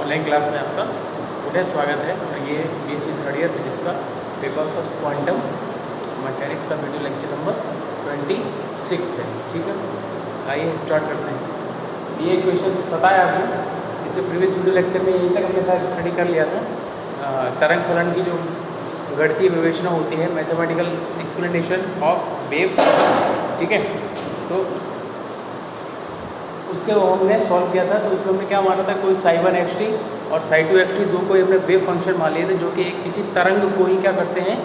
Online class में आपका पुनः स्वागत है। और ये BSc थर्ड ईयर फिजिक्स का पेपर फर्स्ट क्वांटम मैकेनिक्स का वीडियो लेक्चर नंबर 26 है। ठीक है, आइए स्टार्ट करते हैं। ये क्वेश्चन पता है आपको, इससे प्रीवियस वीडियो लेक्चर में यहीं तक हमने साथ स्टडी कर लिया था। तरंग फलन की जो गणितीय विवेचना होती है, मैथमेटिकल एक्सप्लेनेशन ऑफ वेव, ठीक है, तो उसके हमने सॉल्व किया था। तो उसमें हमने क्या माना था, कोई साई1 xt और साई2 xt दो को हमने वेव फंक्शन मान लिए थे, जो कि किसी तरंग को ही क्या करते हैं,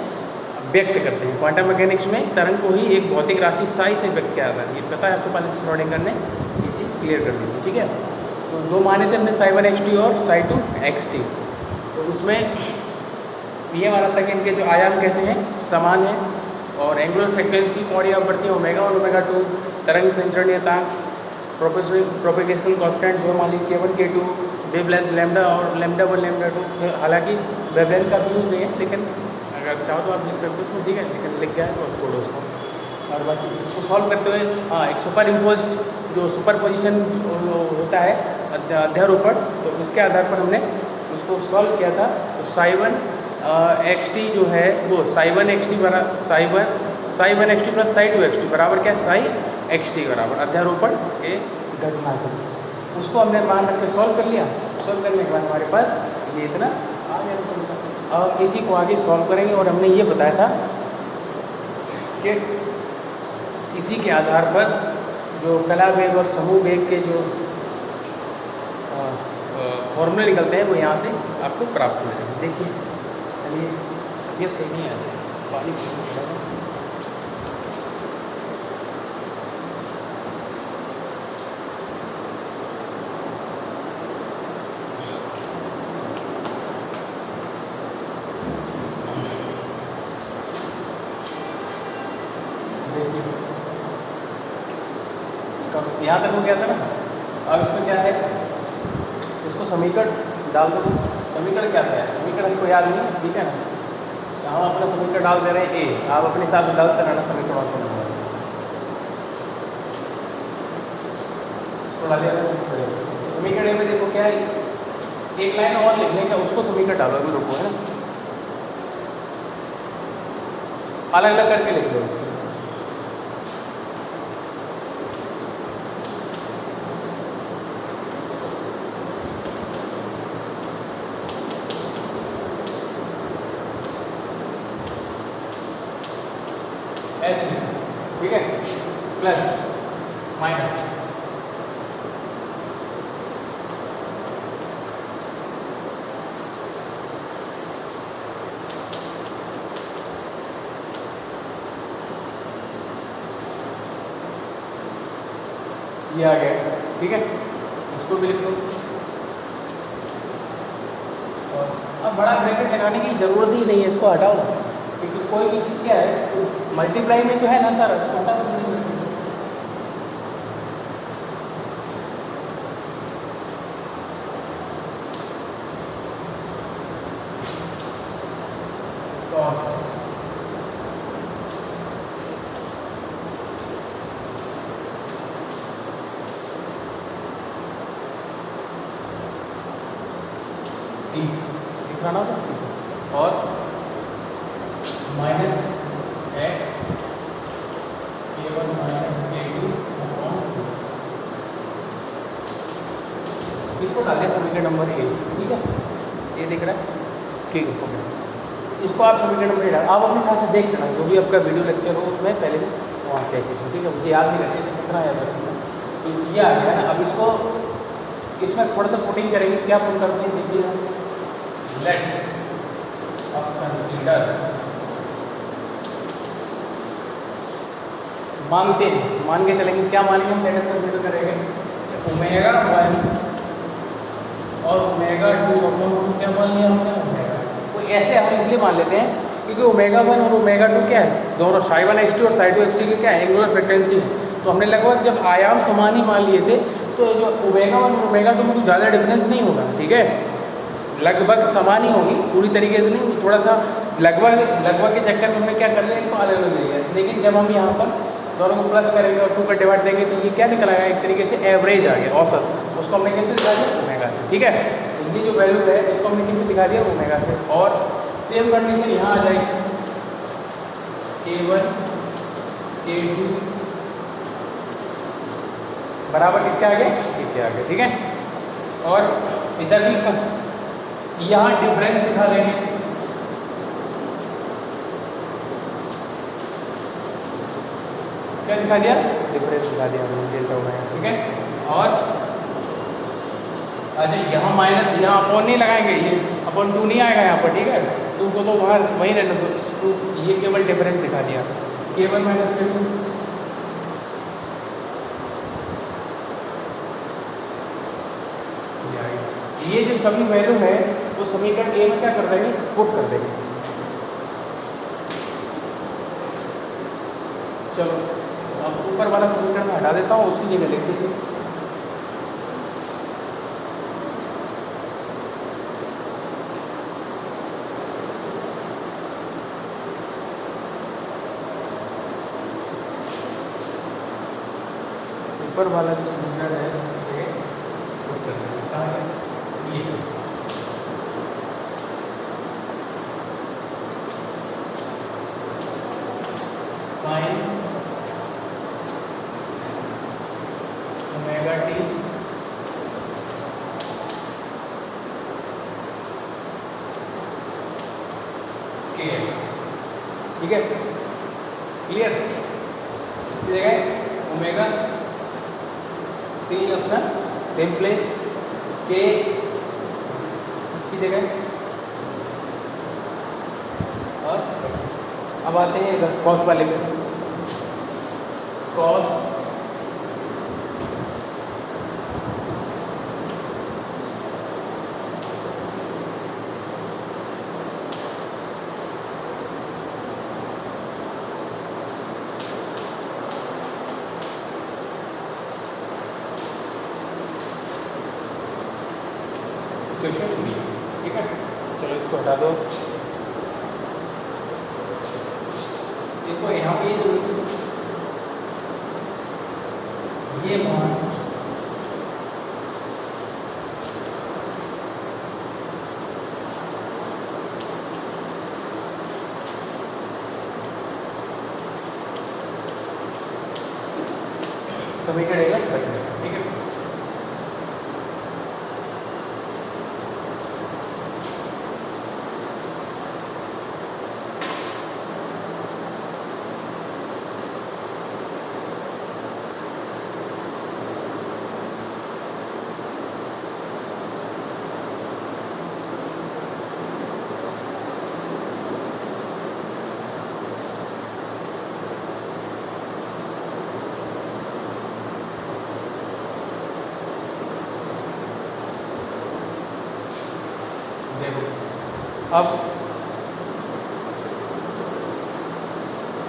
व्यक्त करते हैं। क्वांटम मैकेनिक्स में तरंग को ही एक भौतिक राशि साई से व्यक्त किया जाता है। ये पता है आपको, पहले से श्रोडिंगर ने ये चीज़ क्लियर कर दी थी। ठीक है, तो दो माने थे हमने साई1 xt और साई2 xt। तो उसमें ये माना था कि इनके जो आयाम कैसे हैं, समान है, और एंगुलर फ्रिक्वेंसी कोणीय आवृत्ति ओमेगा और ओमेगा2, तरंग संचरणीयतांक, प्रोपेगेशनल कांस्टेंट जो मान ली k1 k2, वेवलेंथ लैम्डा और लैम्डा1 लैम्डा2। हालांकि वेवलेंथ का भी यूज़ नहीं है, लेकिन अगर चाहो तो आप लिख सकते हो, ठीक है, लेकिन लिख गया है तो छोड़ो उसको। और बाकी इसको सॉल्व करते हुए एक सुपर इम्पोज जो सुपर पोजिशन होता है अध्यारोपण, तो उसके आधार पर हमने उसको सॉल्व किया था। तो साई1 xt जो है वो साई1 xt साई1 xt प्लस साई2 xt बराबर क्या है, साई xt बराबर अध्यारोपण के घटना से। उसको हमने मान रख के सॉल्व कर लिया। सॉल्व करने के बाद हमारे पास ये इतना आ गया। अब इसी को आगे सॉल्व करेंगे, और हमने ये बताया था कि इसी के आधार पर जो कला वेग और समूह वेग के जो फॉर्मूले निकलते हैं वो यहाँ से आपको प्राप्त हो जाएंगे। देखिए, चलिए, ये सही नहीं आ जाए, पानी यहाँ तक हो गया था ना। अब इसमें क्या है, इसको समीकरण डाल दो। समीकरण क्या था, समीकरण हमको याद नहीं, ठीक है ना। हम अपना समीकरण डाल दे रहे हैं ए, आप अपने हिसाब से डालते रहना समीकरण आपको नंबर। इसको डालिए समीकरण में। देखो क्या है, एक लाइन और लिखने का, उसको समीकरण डालो, अभी रुको, है ना, अलग अलग करके लिख दो इसको। ऐसे, ठीक है, प्लस माइनस ये आ गया, ठीक है, इसको भी लिख दो। और अब बड़ा ब्रैकेट लगाने की ज़रूरत ही नहीं है, इसको हटाओ ना, क्योंकि कोई भी चीज़ क्या है, मल्टीप्लाई में जो है ना सर, छोटा तो नहीं है। दिखाना था, और minus x k1 minus k2 इसको डालें समीकरण नंबर 1, ठीक है, ये दिख रहा है, ठीक है, ओके। इसको आप समीकरण नंबर 1 डाल, आप अपने साथ से देख लेना, जो भी आपका वीडियो लेक्चर हो उसमें पहले वहाँ क्या क्वेश्चन, ठीक है, मुझे याद नहीं रहती, कितना याद रखना। तो ये आ गया ना। अब इसको इसमें थोड़ा सा पुटिंग करेंगे, क्या पुट करते हैं, देखिए, लेट अस कंसीडर, मानते हैं, मान के चलेंगे, क्या मानेंगे हम, लेट अस कंसीडर करेंगे ओमेगा1 और ओमेगा2 अपना क्या मान लिया हमने, ओमेगा। तो ऐसे हम इसलिए मान लेते हैं क्योंकि ओमेगा1 और ओमेगा2 क्या है, दोनों साई1 xt और साई2 xt के क्या है, एंगुलर फ्रिक्वेंसी है। तो हमने लगभग जब आयाम समान ही मान लिए थे, तो जो ओमेगा1 और ओमेगा2 में कुछ ज़्यादा डिफरेंस नहीं होगा, ठीक है, लगभग समान ही होगी, पूरी तरीके से नहीं, थोड़ा सा लगभग के चक्कर में हमने क्या कर लिया, इनको अलग अलग ले लिया। लेकिन जब हम यहाँ पर दोनों को प्लस करेंगे और 2 का डिवाइड देंगे तो ये क्या निकल आएगा, एक तरीके से एवरेज आ गया, औसत। उसको हमने कैसे दिखा दिया, ओमेगा से। ठीक है, तो ये जो वैल्यू है इसको हमने किससे दिखा दिया, ओमेगा से। और सेम कंडीशन यहाँ आ जाएगी, K1 K2 बराबर किसके आगे, K के आगे। ठीक है, और इधर भी यहाँ डिफरेंस दिखा देंगे, क्या दिखा दिया, डिफरेंस दिखा दिया हमने, डेल्टा ओमेगा। ठीक है, और अच्छा यहाँ माइनस, यहाँ अपॉन नहीं लगाएंगे, ये अपॉन 2 नहीं आएगा यहाँ पर। ठीक है, 2 को तो वहाँ वहीं रहने दो, 2 ये केवल डिफरेंस दिखा दिया, K1 माइनस K2। ये जो सभी वैल्यू है वो समीकरण ए में क्या कर देंगे, पुट कर देंगे। चलो अब ऊपर वाला समीकरण मैं हटा देता हूँ, उसकी जगह लिख दीजिए ऊपर वाला जो समीकरण है उसे पुट कर देंगे। कहाँ है ये, साइन ओमेगा टी के एक्स। ठीक है, क्लियर। इसकी जगह ओमेगा टी अपना सेम प्लेस, के इसकी जगह, और एक्स। अब आते हैं इधर कॉस वाले में, कॉस क्वेश्चन सुनिए। ठीक है, चलो इसको हटा दो। देखो यहाँ पे ये मान समीकरण है, ठीक है। अब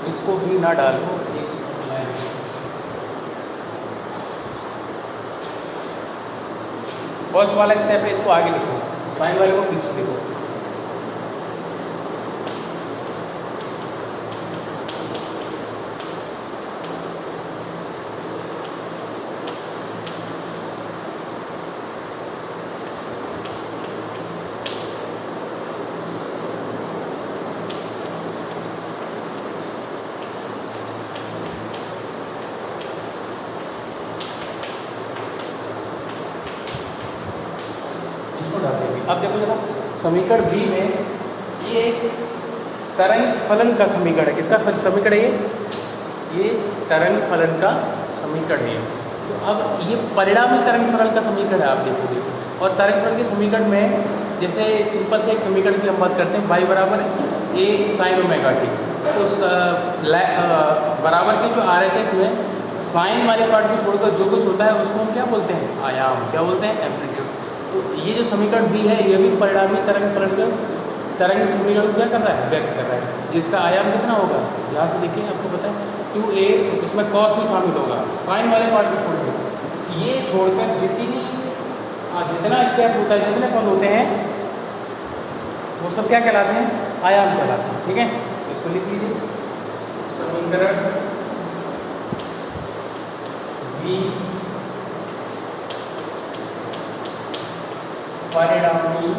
इसको भी ना डालो, एक लाइन कॉस वाला स्टेप है, इसको आगे लिखो, साइन वाले को पीछे लिखो। अब देखो जरा समीकरण बी में ये एक तरंग फलन का समीकरण है। किसका समीकरण है ये तरंग फलन का समीकरण है। तो अब ये परिणामी तरंग फलन का समीकरण है, आप देखोगे। और तरंग फलन के समीकरण में जैसे सिंपल से एक समीकरण की हम बात करते हैं, y बराबर ए साइन ओमेगा टी। तो बराबर के जो RHS में साइन वाले पार्ट को छोड़कर जो कुछ होता है उसको हम क्या बोलते हैं, आयाम। क्या बोलते हैं, एम्पलीट्यूड। तो ये जो समीकरण बी है ये भी परिणामी तरंग फलन का तरंग समीकरण को क्या कर रहा है, व्यक्त कर रहा है, जिसका आयाम कितना होगा, यहाँ से देखिए आपको पता है 2a, उसमें कॉस भी शामिल होगा, साइन वाले पार्ट को छोड़कर। ये छोड़कर जितना स्टेप होता है, जितने पद होते हैं वो सब क्या कहलाते हैं, आयाम कहलाते हैं। ठीक है, इसको लिख लीजिए। समीकरण भी परिणामी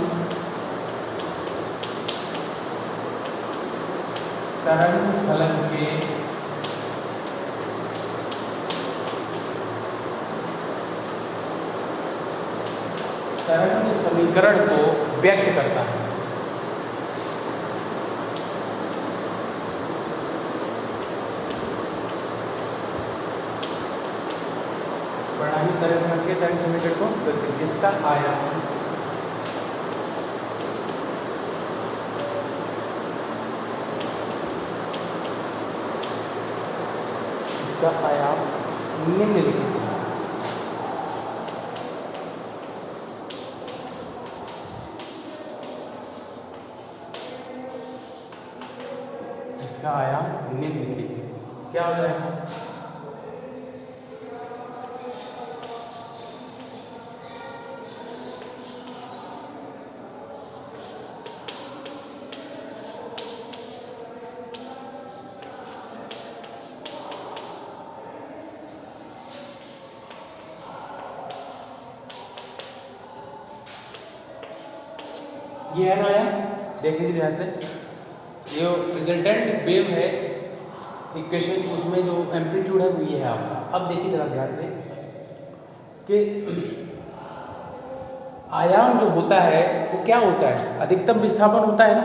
तरंग फलन के तरंग समीकरण को व्यक्त करता है। परिणामी तरंग फलन के तरंग समीकरण को व्यक्त, जिसका आयाम निम्नलिखित है। इसका आयाम निम्नलिखित है। क्या हो जाएगा? ये है ना आया, देख लीजिए ध्यान से। ये रिजल्टेंट वेव है इक्वेशन, उसमें जो एम्पलीट्यूड है वो ये है आपका। अब देखिए जरा ध्यान से कि आयाम जो होता है वो क्या होता है? अधिकतम विस्थापन होता है ना,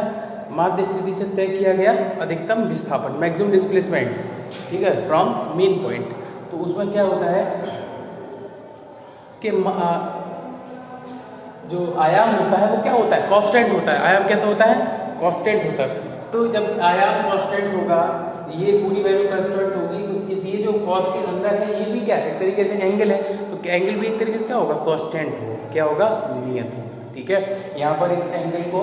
माध्य स्थिति से तय किया गया अधिकतम विस्थापन, मैक्सिमम डिस्प्लेसमेंट, ठीक है, फ्रॉम मेन पॉइंट। तो उसमें क्या होता है कि जो आयाम होता है वो क्या होता है? कांस्टेंट होता है। आयाम कैसा होता है? कांस्टेंट होता है। तो जब आयाम कांस्टेंट होगा, ये पूरी वैल्यू कांस्टेंट होगी, तो इस ये जो कॉस के अंदर है ये भी क्या है? एक तरीके से एंगल है, तो एंगल भी एक तरीके से क्या होगा? कांस्टेंट होगा। क्या होगा? नियत होगा। ठीक है, यहाँ पर इस एंगल को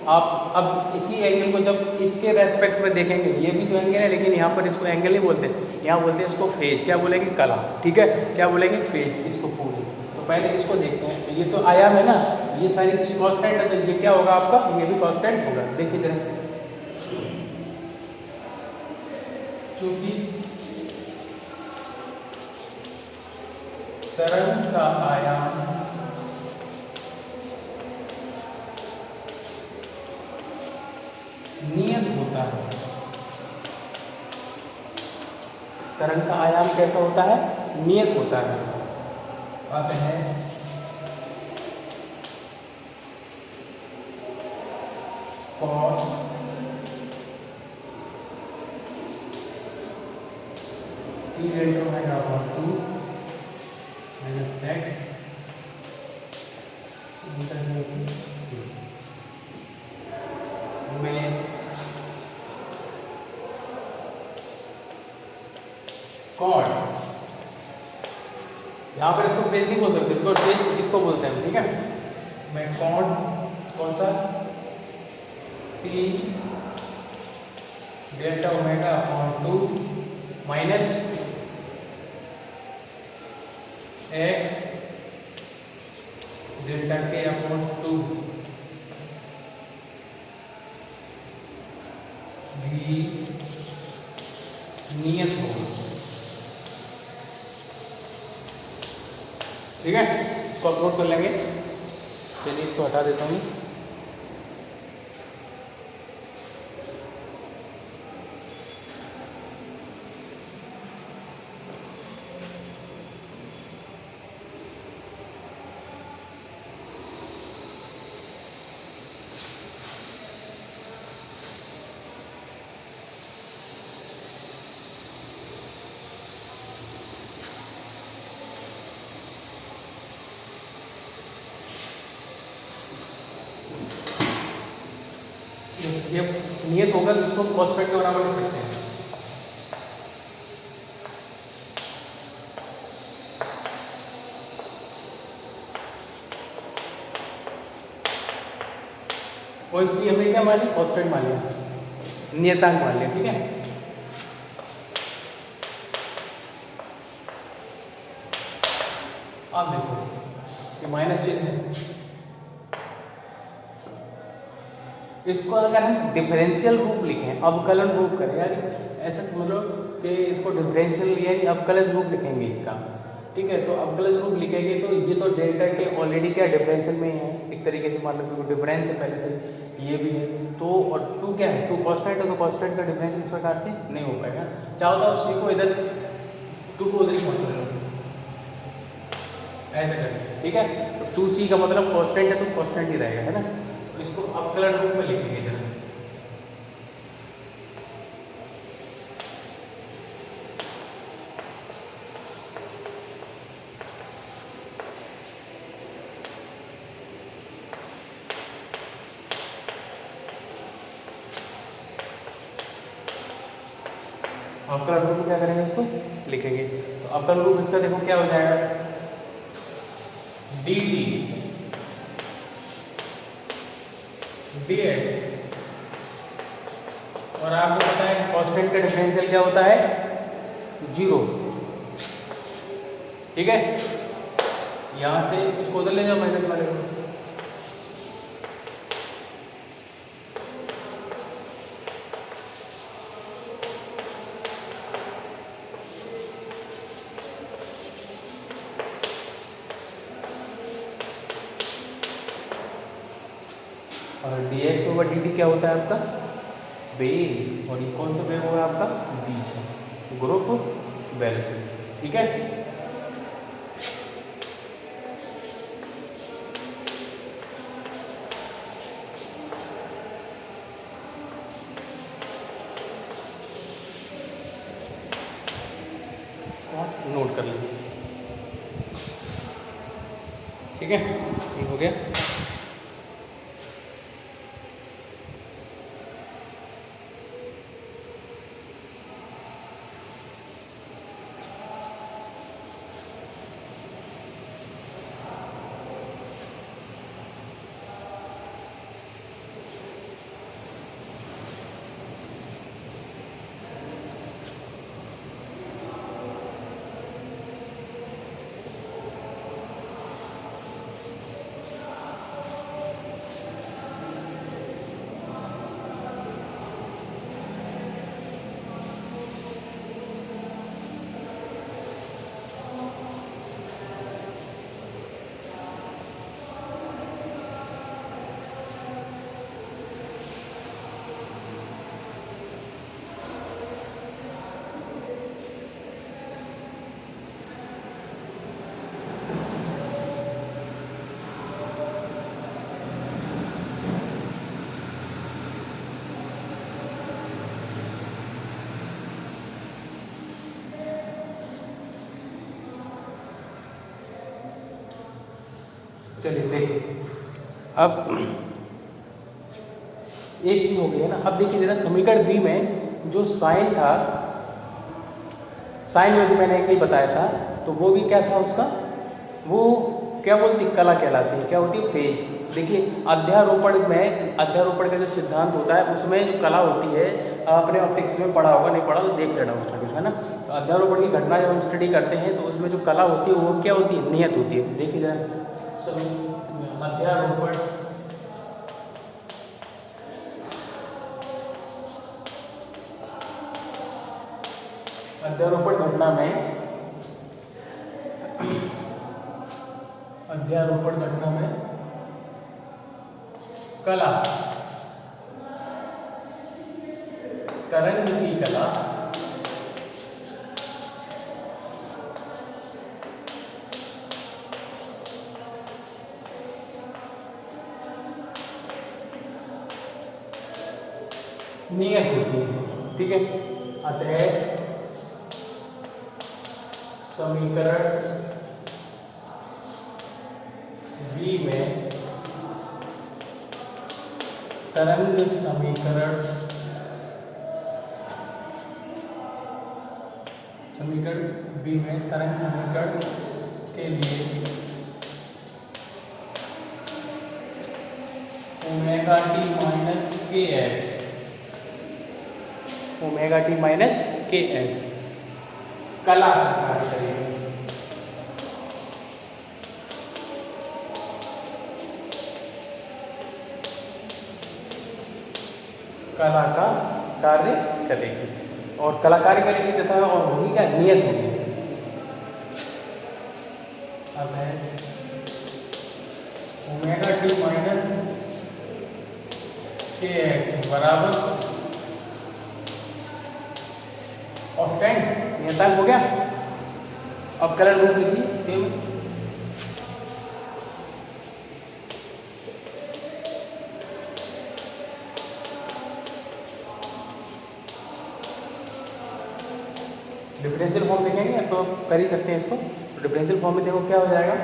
आप अब इसी एंगल को जब इसके रेस्पेक्ट में देखेंगे, ये भी तो एंगल है, लेकिन यहाँ पर इसको एंगल नहीं बोलते, यहाँ बोलते हैं इसको फेज। क्या बोलेंगे? कला। ठीक है, क्या बोलेंगे? फेज इसको पूरी। तो पहले इसको देखते हैं। तो ये तो आयाम है ना, ये सारी चीज कांस्टेंट है, तो ये क्या होगा आपका? ये भी कांस्टेंट होगा। देखिए जरा, क्योंकि तरंग का आयाम नियत होता है। तरंग का आयाम कैसा होता है? नियत होता है। अब है cos t delta omega upon 2 minus x में कॉड, यहाँ पर इसको फेज नहीं बोल सकते, बिकॉज फेज इसको बोलते हैं। ठीक है, मैं कॉड कौन सा? T delta omega upon 2 minus x delta के अपॉन 2 भी नियत होगा। ठीक है, इसको अपलोड कर लेंगे। चलिए इसको हटा देता हूँ। ये नियत होगा तो इसको कांस्टेंट के बराबर लिख सकते हैं। और इसलिए हमने क्या मान लिया? कांस्टेंट मान लिया, नियतांक मान लिया। ठीक है, आप देखो ये माइनस चिन्ह है। इसको अगर हम डिफरेंशियल रूप लिखें, अवकलन रूप करें, यानी ऐसा समझ लो कि इसको डिफरेंशियल यानी अवकलन रूप लिखेंगे इसका, ठीक है। तो अवकलज रूप लिखेंगे तो ये तो डेल्टा के ऑलरेडी क्या डिफरेंशियल में ही है एक तरीके से, मान लो क्योंकि डिफरेंस है पहले से, ये भी है तो, और टू क्या है, टू कॉन्स्टेंट है तो कॉन्स्टेंट का डिफरेंस इस प्रकार से नहीं हो पाएगा। चाहो तो आप सीखो इधर टू को उधर ही पहुँच लो, ऐसा करें, ठीक है। तो टू सी का मतलब कॉन्स्टेंट है तो कॉन्स्टेंट ही रहेगा, है ना। तो इसको अवकलन रूप में लिखेंगे इधर। अवकलन रूप में क्या करेंगे, इसको लिखेंगे। तो अवकलन रूप इसका देखो क्या हो जाएगा, डी टी डी एक्स, और आपको पता है कांस्टेंट का डिफरेंशियल क्या होता है, 0, ठीक है। यहाँ से इसको उधर ले जाओ माइनस वाले को, और D x over D T क्या होता है आपका, वेग, और ये कौन सा वेग होगा आपका, बीच है, ग्रुप वेलोसिटी, ठीक है। नोट कर लीजिए, ठीक है, ये हो गया। चलिए देखिए, अब एक चीज़ हो गई है ना। अब देखिए जरा समीकरण बी में जो साइन था, साइन में जो मैंने एक ही बताया था, तो वो भी क्या था उसका, वो क्या बोलती, कला कहलाती है, क्या होती है, फेज। देखिए अध्यारोपण में, अध्यारोपण का जो सिद्धांत होता है उसमें जो कला होती है, आपने ऑप्टिक्स में पढ़ा होगा, नहीं पढ़ा तो देख लेना उसका कुछ, है ना। तो अध्यारोपण की घटना जब हम स्टडी करते हैं तो उसमें जो कला होती है वो क्या होती है, नियत होती है। देखिए जरा अध्यारोपण, अध्यारोपण घटना में, अध्यारोपण घटना में कला, तरंग की कला नियत होती है, ठीक है। अतः समीकरण बी में तरंग समीकरण, समीकरण बी में तरंग समीकरण के लिए ओमेगा टी माइनस के एक्स, ओमेगा टी माइनस के एक्स कला का कार्य करेगा, कला का कार्य करेगी, और कला कार्य करेगी तथा और होगी क्या, नियत होगी। ओमेगा टी माइनस के एक्स बराबर कांस्टेंट नियतांक हो गया। अब कलर रूप लिखिए सेम। डिफरेंशियल फॉर्म लिखेंगे तो कर ही सकते हैं इसको। तो डिफरेंशियल फॉर्म में देखो क्या हो जाएगा,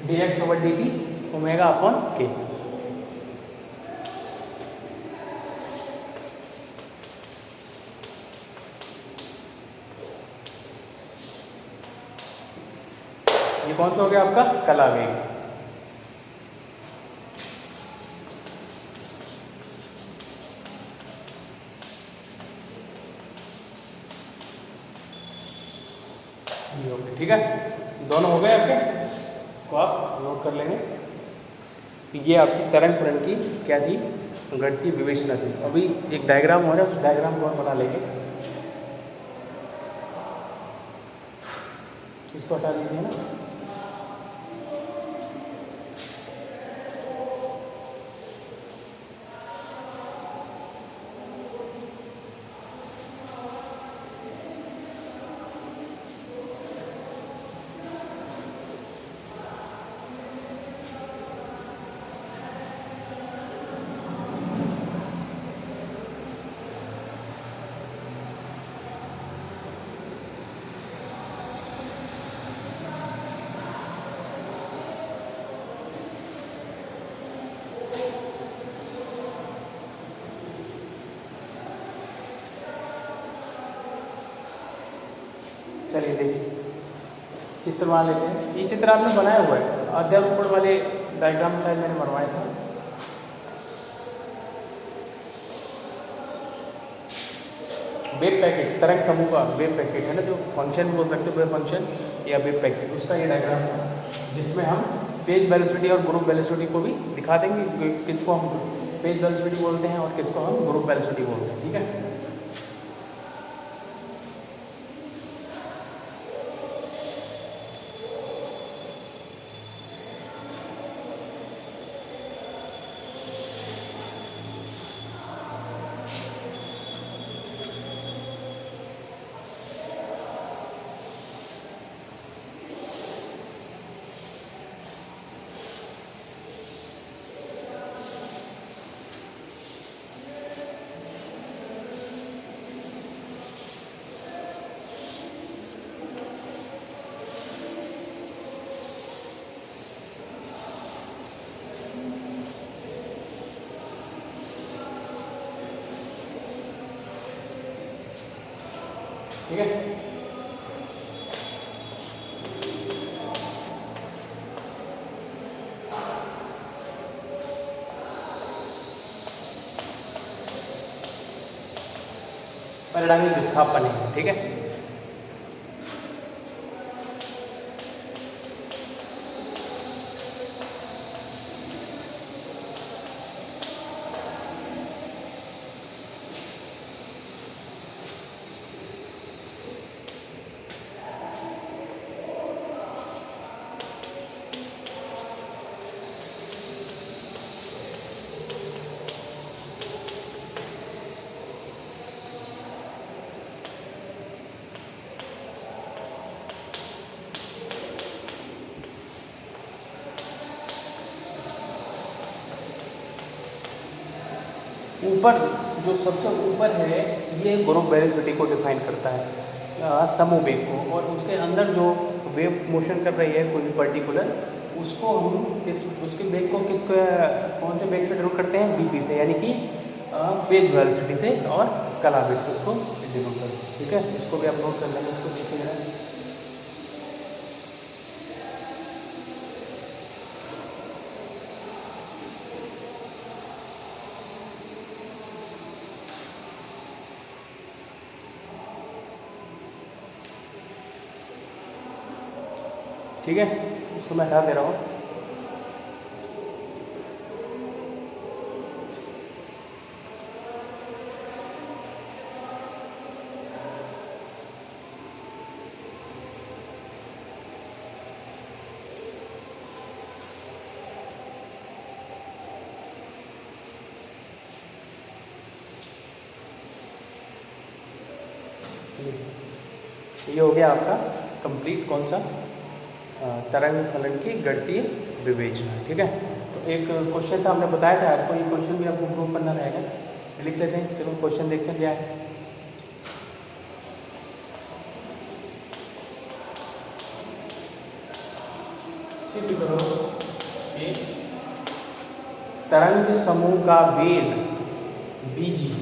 dx over dt omega upon के। ये कौन सा हो गया आपका कला वेग। ये हो गया, ठीक है, दोनों हो गए आपके। इसको आप नोट कर लेंगे। ये आपकी तरंग फलन की क्या थी, गणितीय विवेचना थी। अभी एक डायग्राम हो रहा है, उस डायग्राम को और बना लेंगे। इसको हटा लीजिए ना। चलिए देखिए चित्र बना लेते हैं। ये चित्र आपने बनाया हुआ है, अध्यारोपण वाले डायग्राम शायद मैंने बनवाया था। वेव पैकेट, तरंग समूह का वेव पैकेट है ना, जो फंक्शन बोल सकते हैं, वेव फंक्शन या वेव पैकेट, उसका ये डायग्राम है, जिसमें हम पेज वेलोसिटी और ग्रुप वेलोसिटी को भी दिखा देंगे। किसको हम पेज वेलोसिटी बोलते हैं और किसको हम ग्रुप वेलोसिटी बोलते हैं, ठीक है। ठीक है, परिणामी विस्थापन है, ठीक है। ऊपर जो सबसे ऊपर है ये ग्रुप वेलोसिटी को डिफाइन करता है, समूह वेग को, और उसके अंदर जो वेव मोशन कर रही है कोई भी पर्टिकुलर, उसको हम उसके वेग को कौन से वेग से डिनोट करते हैं, बीपी से, यानी कि फेज वेलोसिटी से, और कला वेग से उसको डिनोट करते हैं, ठीक है। इसको भी आप नोट कर लेंगे, इसको सीखेंगे। ठीक है, इसको मैं हटा दे रहा हूँ। ये हो गया आपका कंप्लीट कौन सा तरंग फलन की गणितीय विवेचना। ठीक है, तो एक क्वेश्चन था, हमने बताया था आपको, ये क्वेश्चन भी आपको प्रूव करना रहेगा। लिख लेते हैं, चलो क्वेश्चन देखते हैं क्या है। सिद्ध करो कि तरंग समूह का वेग bg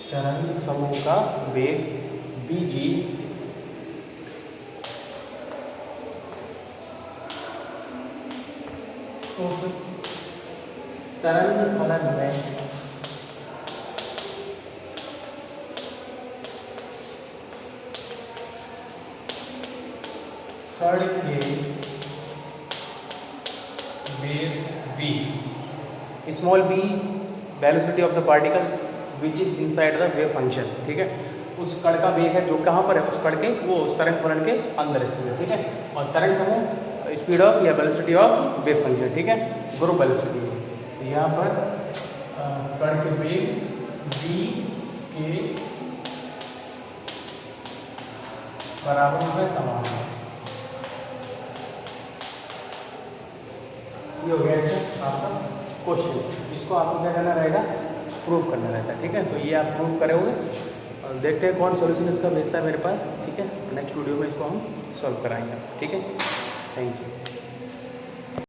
तरंग समूह का वेग bg उस तरंग फलन में कण के वेग v, small b velocity of the particle which is inside the wave function. ठीक है, उस कण का वेग है जो कहाँ पर है, उस कण के, वो उस तरंग फलन के अंदर स्थित है। ठीक है, और तरंग समूह स्पीड ऑफ या वेलोसिटी ऑफ वेव फंक्शन। ठीक है, ग्रुप वेलोसिटी। तो यहाँ पर कण के वेग v के बराबर में समान है। ये हो गया इससे आपका क्वेश्चन। इसको आपको क्या करना रहेगा, प्रूव करना रहता है। ठीक है, तो ये आप प्रूव करोगे और देखते हैं कौन सॉल्यूशन इसका भेजता है मेरे पास। ठीक है, नेक्स्ट वीडियो में इसको हम सॉल्व कराएंगे। ठीक है, थैंक यू।